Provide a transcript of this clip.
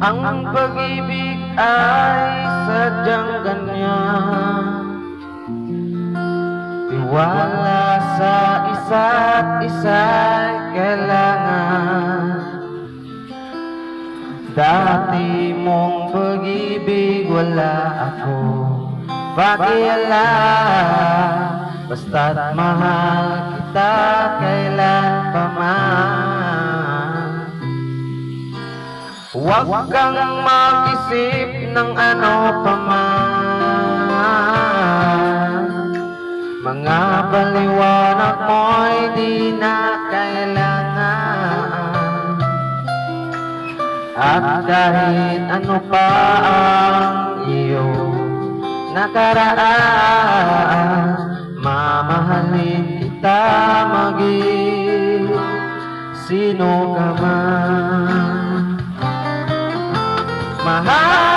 Ang pag-ibig ay sadyang ganyan, tiwala sa isa't isa'y kailangan. Dati mong pag-ibig wala ako pakialam, basta't mahal kita kailan pa man. Huwag kang mag-isip ng ano pa man, mga paliwanag mo'y di na kailangan. At kahit ano pa ang iyong nakaraan, mamahalin kita maging sino ka man. Mahal